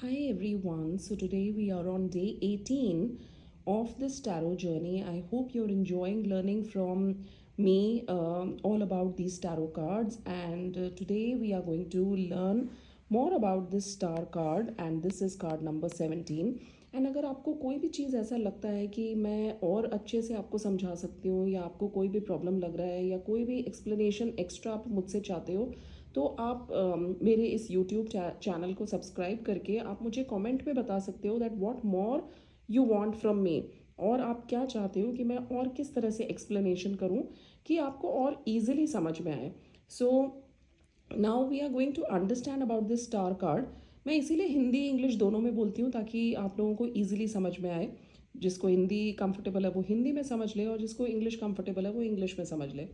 Hi everyone. So today we are on day 18 of this tarot journey. I hope you're enjoying learning from me all about these tarot cards. And today we are going to learn more about this star card, and this is card number 17. And अगर आपको कोई भी चीज़ ऐसा लगता है कि मैं और अच्छे से आपको समझा सकती हूँ, या आपको कोई भी प्रॉब्लम लग रहा है, या कोई भी एक्सप्लेनेशन एक्स्ट्रा आप मुझसे चाहते हो, तो आप मेरे इस यूट्यूब चैनल को सब्सक्राइब करके आप मुझे कमेंट में बता सकते हो that what more you want from me, और आप क्या चाहते हो कि मैं और किस तरह से एक्सप्लेनेशन करूं कि आपको और इजीली समझ में आए. So now we are going to understand about this star card. मैं इसीलिए हिंदी इंग्लिश दोनों में बोलती हूँ ताकि आप लोगों को ईजिली समझ में आए. जिसको हिंदी कंफर्टेबल है वो हिंदी में समझ ले, और जिसको इंग्लिश कंफर्टेबल है वो इंग्लिश में समझ ले.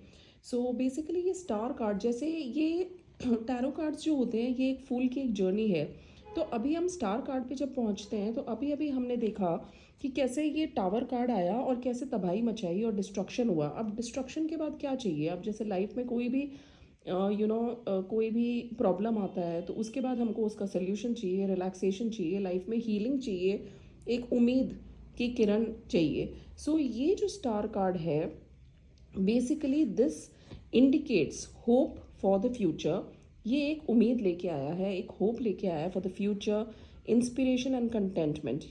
सो बेसिकली ये स्टार कार्ड, जैसे ये टैरो कार्ड्स जो होते हैं, ये एक फूल की एक जर्नी है. तो अभी हम स्टार कार्ड पे जब पहुंचते हैं तो अभी अभी हमने देखा कि कैसे ये टावर कार्ड आया और कैसे तबाही मचाई और डिस्ट्रक्शन हुआ. अब डिस्ट्रक्शन के बाद क्या चाहिए? अब जैसे लाइफ में कोई भी कोई भी प्रॉब्लम आता है तो उसके बाद हमको उसका सोल्यूशन चाहिए, रिलैक्सेशन चाहिए, लाइफ में हीलिंग चाहिए, एक उम्मीद की किरण चाहिए. सो ये जो स्टार कार्ड है, basically this indicates hope for the future. ये एक उम्मीद लेके आया है, एक होप लेके आया है for the future, inspiration and contentment.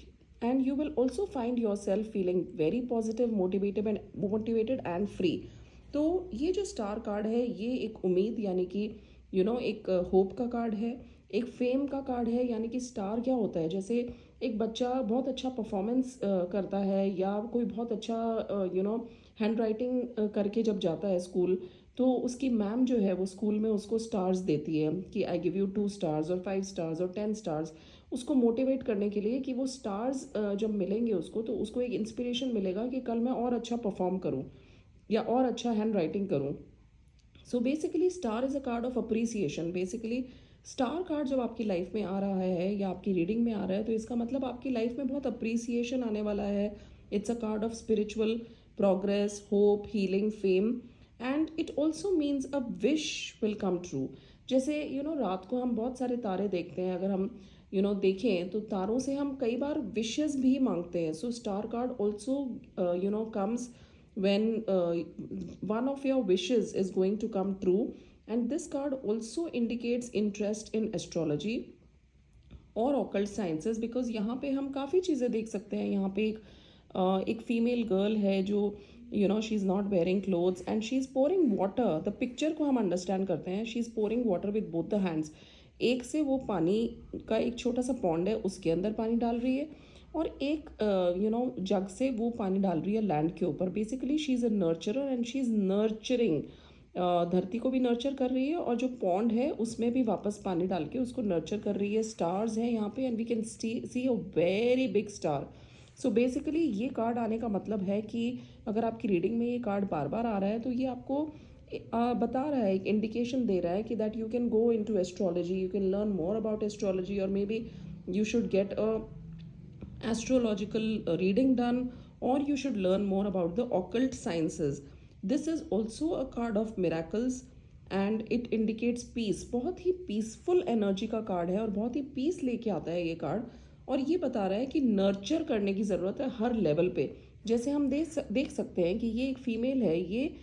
And you will also find your self feeling very positive, motivated and free. तो ये जो स्टार कार्ड है, ये एक उम्मीद यानी कि एक होप का कार्ड है. एक फेम का कार्ड है, यानी कि स्टार क्या होता है, जैसे एक बच्चा बहुत अच्छा परफॉर्मेंस करता है, या कोई बहुत अच्छा हैंड राइटिंग करके जब जाता है स्कूल, तो उसकी मैम जो है वो स्कूल में उसको स्टार्स देती है कि आई गिव यू 2 स्टार्स और 5 स्टार्स और 10 स्टार्स. उसको मोटिवेट करने के लिए कि वो स्टार्स जब मिलेंगे उसको, तो उसको एक इंस्पिरेशन मिलेगा कि कल मैं और अच्छा परफॉर्म करूँ या और अच्छा हैंड राइटिंग करूँ. So basically star is a card of appreciation. Basically star card जब आपकी लाइफ में आ रहा है या आपकी रीडिंग में आ रहा है, तो इसका मतलब आपकी लाइफ में बहुत अप्रिसिएशन आने वाला है. It's a card of spiritual progress, hope, healing, fame. And it also means a wish will come true. जैसे रात को हम बहुत सारे तारे देखते हैं. अगर हम देखें तो तारों से हम कई बार विशेस भी मांगते हैं. So star card also comes when one of your wishes is going to come true. And this card also indicates interest in astrology और ऑकल्ट साइंसेस, बिकॉज यहाँ पे हम काफ़ी चीज़ें देख सकते हैं. यहाँ पे एक फीमेल गर्ल है जो she is not wearing clothes and she is pouring water. The picture को हम अंडरस्टैंड करते हैं. She is pouring water with both the hands. एक से वो पानी का एक छोटा सा पॉन्ड है, उसके अंदर पानी डाल रही है, और एक जग से वो पानी डाल रही है लैंड के ऊपर. Basically she is a नर्चरर and she is nurturing. धरती को भी नर्चर कर रही है, और जो पॉन्ड है उसमें भी वापस पानी डाल के उसको नर्चर कर रही है. स्टार्स हैं यहाँ पे, and we can see a very big star. So basically ये कार्ड आने का मतलब है कि अगर आपकी रीडिंग में ये कार्ड बार बार आ रहा है, तो ये आपको बता रहा है, एक इंडिकेशन दे रहा है कि that you can go into astrology, you can learn more about astrology, और maybe you should get a astrological reading done, or you should learn more about the occult sciences. This is also a card of miracles and it indicates peace. बहुत ही peaceful energy का card है और बहुत ही piece लेके आता है ये card. और ये बता रहा है कि नर्चर करने की ज़रूरत है हर लेवल पे. जैसे हम देख सकते हैं कि ये एक फीमेल है, ये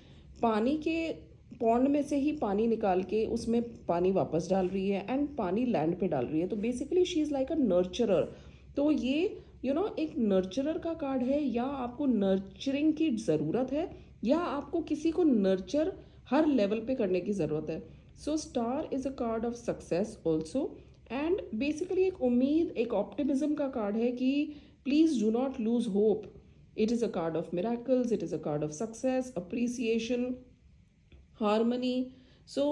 पानी के पॉन्ड में से ही पानी निकाल के उसमें पानी वापस डाल रही है, एंड पानी लैंड पे डाल रही है. तो बेसिकली शी इज़ लाइक अ नर्चरर. तो ये एक नर्चरर का कार्ड है, या आपको नर्चरिंग की ज़रूरत है, या आपको किसी को नर्चर हर लेवल पे करने की ज़रूरत है. So star is a card of success also. And basically एक उम्मीद, एक ऑप्टिमिज्म का कार्ड है कि please do not lose hope. It is a card of miracles, it is a card of success, appreciation, harmony. So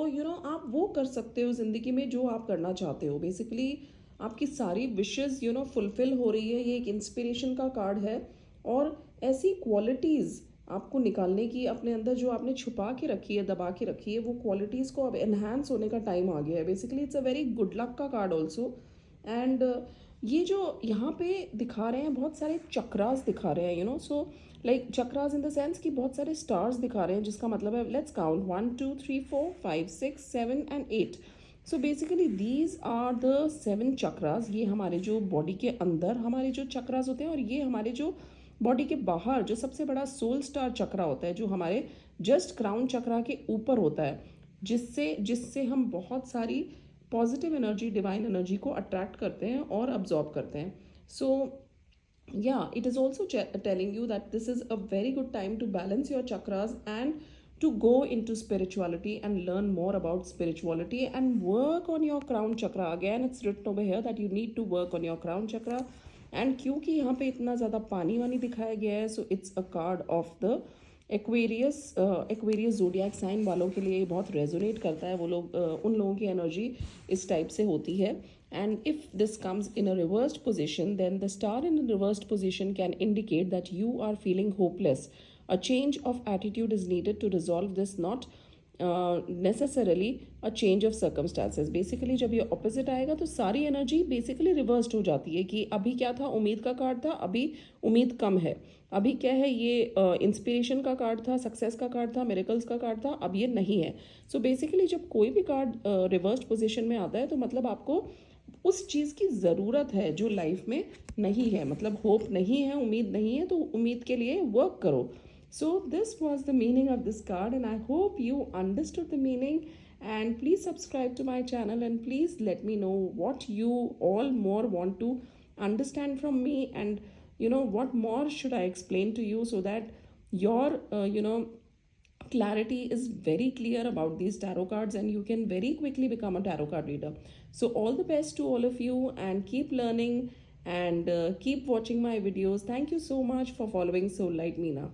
आप वो कर सकते हो ज़िंदगी में जो आप करना चाहते हो. बेसिकली आपकी सारी विशेस फुलफिल हो रही है. ये एक इंस्पिरेशन का कार्ड है, और ऐसी क्वालिटीज़ आपको निकालने की अपने अंदर जो आपने छुपा के रखी है, दबा के रखी है, वो क्वालिटीज़ को अब एनहांस होने का टाइम आ गया है. Basically it's a very good luck का कार्ड ऑल्सो. एंड ये जो यहाँ पे दिखा रहे हैं, बहुत सारे चक्रास दिखा रहे हैं, so like chakras in the sense कि बहुत सारे स्टार्स दिखा रहे हैं, जिसका मतलब है let's count 1 2 3 4 5 6 7 and 8. So basically these are the 7 chakras. ये हमारे जो बॉडी के अंदर हमारे जो चक्रास होते हैं, और ये हमारे जो बॉडी के बाहर जो सबसे बड़ा सोल स्टार चक्रा होता है, जो हमारे जस्ट क्राउन चक्रा के ऊपर होता है, जिससे जिससे हम बहुत सारी पॉजिटिव एनर्जी, डिवाइन एनर्जी को अट्रैक्ट करते हैं और अब्जॉर्ब करते हैं. सो yeah, it is also telling you that this is a very good time to balance your chakras and to go into spirituality and learn more about spirituality and work on your crown chakra. Again, it's written over here that you need to work on your crown chakra. And क्योंकि यहाँ पे इतना ज़्यादा पानी वानी दिखाया गया है, so it's a card of the Aquarius zodiac sign वालों के लिए बहुत रेजोनेट करता है. वो लोग उन लोगों की एनर्जी इस टाइप से होती है. And if this comes in a reversed position, then the star in a reversed position can indicate that you are feeling hopeless. A change of attitude is needed to resolve this, not necessarily a change of circumstances. Basically जब ये opposite आएगा तो सारी energy basically reversed हो जाती है कि अभी क्या था, उम्मीद का कार्ड था, अभी उम्मीद कम है. अभी क्या है, ये इंस्पिरेशन का कार्ड था, सक्सेस का कार्ड था, मिरेकल्स का कार्ड था, अब ये नहीं है. सो बेसिकली जब कोई भी कार्ड रिवर्स्ड पोजिशन में आता है तो मतलब आपको उस चीज़ की ज़रूरत है जो लाइफ में नहीं है. मतलब होप नहीं है, उम्मीद नहीं है, तो उम्मीद के लिए वर्क करो. So this was the meaning of this card, and I hope you understood the meaning. And please subscribe to my channel, and please let me know what you all more want to understand from me, and what more should I explain to you so that your clarity is very clear about these tarot cards and you can very quickly become a tarot card reader. So all the best to all of you, and keep learning and keep watching my videos. Thank you so much for following Soul Light Meena.